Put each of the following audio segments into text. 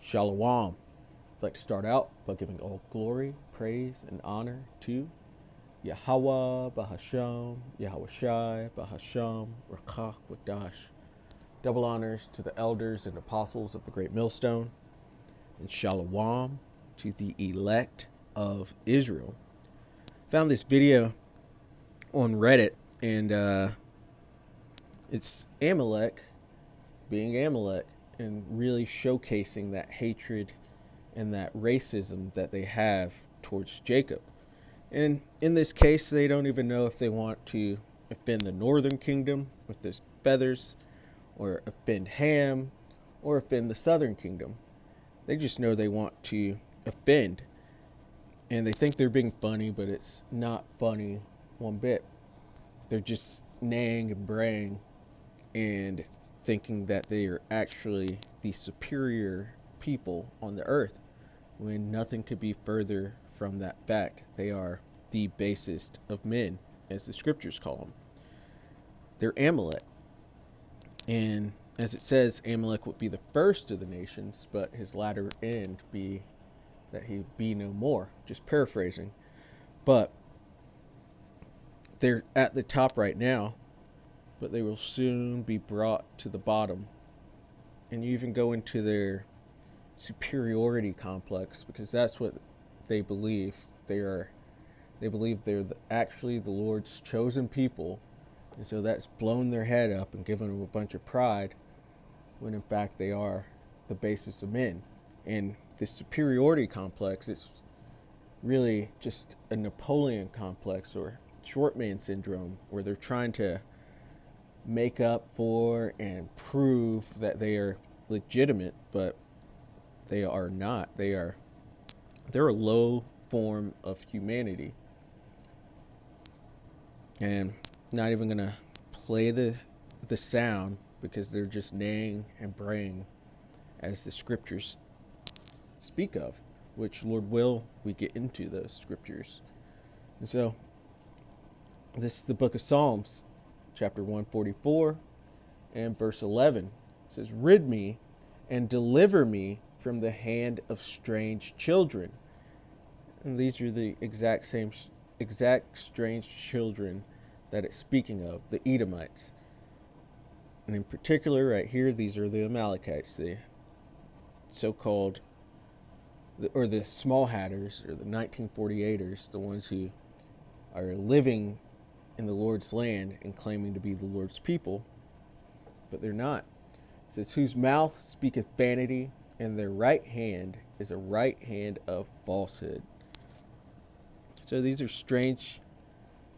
Shalom. I'd like to start out by giving all glory, praise, and honor to Yahweh Bahasham, Yahweh Shai Bahasham, Rakach Wadash. Double honors to the elders and apostles of the Great Millstone, and Shalom to the elect of Israel. Found this video on Reddit, and it's Amalek being Amalek and really showcasing that hatred and that racism that they have towards Jacob. And in this case, they don't even know if they want to offend the northern kingdom with his feathers, or offend Ham, or offend the southern kingdom. They just know they want to offend. And they think they're being funny, but it's not funny one bit. They're just naying and braying and thinking that they are actually the superior people on the earth, when nothing could be further from that fact. They are the basest of men, as the scriptures call them. They're Amalek. And as it says, Amalek would be the first of the nations, but his latter end be that he be no more. Just paraphrasing. But they're at the top right now, but they will soon be brought to the bottom. And you even go into their superiority complex, because that's what they believe. They believe they're actually the Lord's chosen people, and so that's blown their head up and given them a bunch of pride, when in fact they are the basis of men. And this superiority complex is really just a Napoleon complex, or short man syndrome, where they're trying to make up for and prove that they are legitimate, but they are not. They're a low form of humanity. And not even gonna play the sound, because they're just neighing and braying, as the scriptures speak of, which, Lord will, we get into those scriptures. And so this is the book of Psalms, chapter 144 and verse 11. It says, "Rid me and deliver me from the hand of strange children." And these are the exact strange children that it's speaking of, the Edomites. And in particular, right here, these are the Amalekites, the so-called, or the small hatters, or the 1948ers, the ones who are living in the Lord's land and claiming to be the Lord's people, but they're not. It says, "Whose mouth speaketh vanity, and their right hand is a right hand of falsehood." So these are strange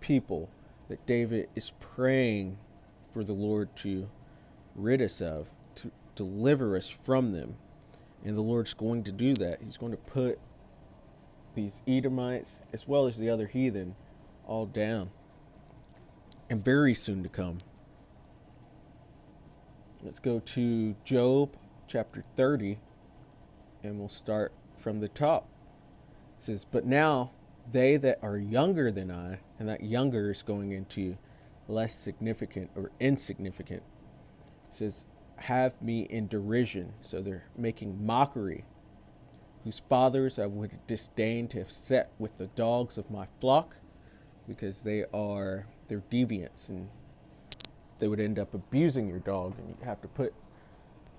people that David is praying for the Lord to rid us of, to deliver us from them. And the Lord's going to do that. He's going to put these Edomites, as well as the other heathen, all down. And very soon to come. Let's go to Job chapter 30, and we'll start from the top. It says, "But now they that are younger than I," and that younger is going into less significant or insignificant. It says, "have me in derision." So they're making mockery. "Whose fathers I would disdain to have set with the dogs of my flock," because they're deviants, and they would end up abusing your dog, and you have to put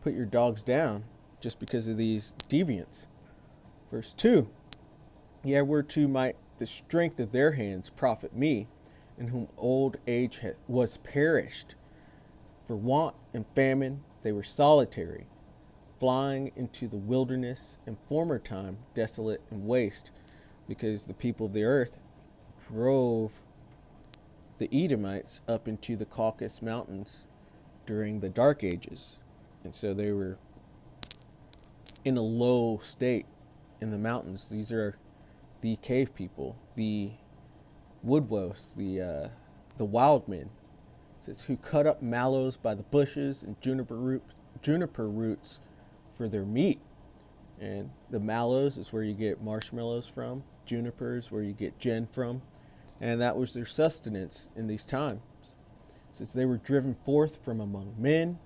your dogs down just because of these deviants. Verse 2, "Yea, whereto might the strength of their hands profit me, in whom old age was perished? For want and famine they were solitary, flying into the wilderness, in former time desolate and waste," because the people of the earth drove the Edomites up into the Caucasus Mountains during the Dark Ages. And so they were in a low state in the mountains. These are the cave people, the woodwolves, the wild men. It says, "Who cut up mallows by the bushes, and juniper roots for their meat." And the mallows is where you get marshmallows from. Juniper is where you get gin from. And that was their sustenance in these times. It says, "They were driven forth from among men.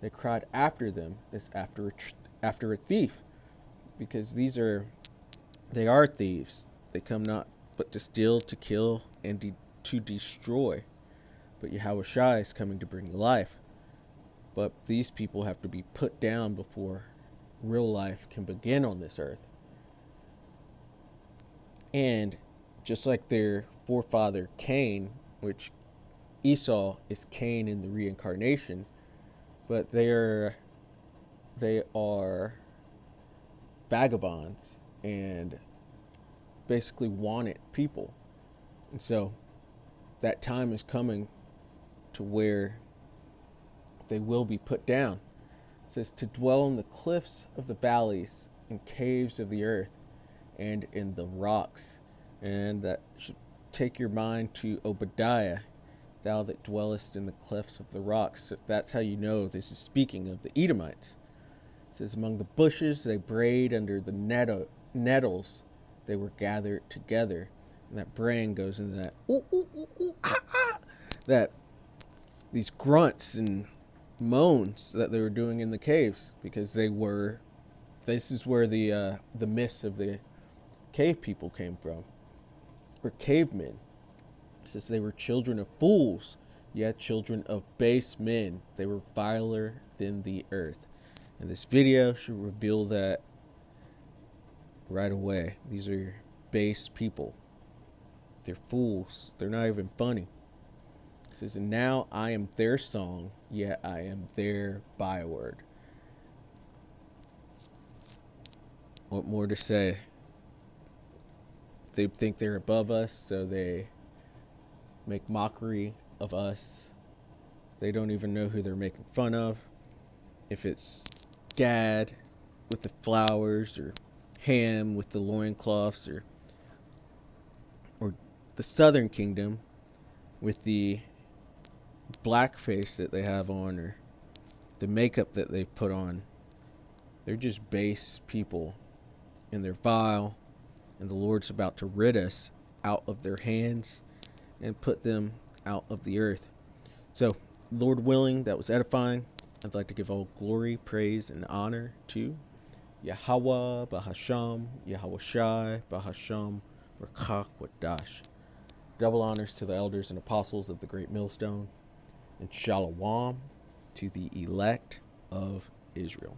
They cried after them as after a thief." because they are thieves. They come not but to steal, to kill, and to destroy. But Yahushua is coming to bring life. But these people have to be put down before real life can begin on this earth. And just like their forefather Cain, which Esau is Cain in the reincarnation, but they are vagabonds and basically wanted people. And so that time is coming to where they will be put down. It says to dwell in the cliffs of the valleys and caves of the earth and in the rocks. And that should take your mind to Obadiah, thou that dwellest in the clefts of the rocks. So that's how you know this is speaking of the Edomites. It says, among the bushes they brayed, under the nettles they were gathered together. And that braying goes into that, ooh, ooh, ooh, ooh, ah, ah, that these grunts and moans that they were doing in the caves, because this is where the myths of the cave people came from, were cavemen. It says they were children of fools, yet children of base men. They were viler than the earth. And this video should reveal that right away. These are base people. They're fools. They're not even funny. It says, and now I am their song, yet I am their byword. What more to say? They think they're above us, so they make mockery of us. They don't even know who they're making fun of. If it's Gad with the flowers, or Ham with the loincloths, or the Southern Kingdom with the blackface that they have on, or the makeup that they put on. They're just base people, and they're vile, and the Lord's about to rid us out of their hands and put them out of the earth. So, Lord willing, that was edifying. I'd like to give all glory, praise, and honor to Yahweh, Bahasham, Yahushai, Bahasham, Rakach, Wadash. Double honors to the elders and apostles of the Great Millstone, and Shalom to the elect of Israel.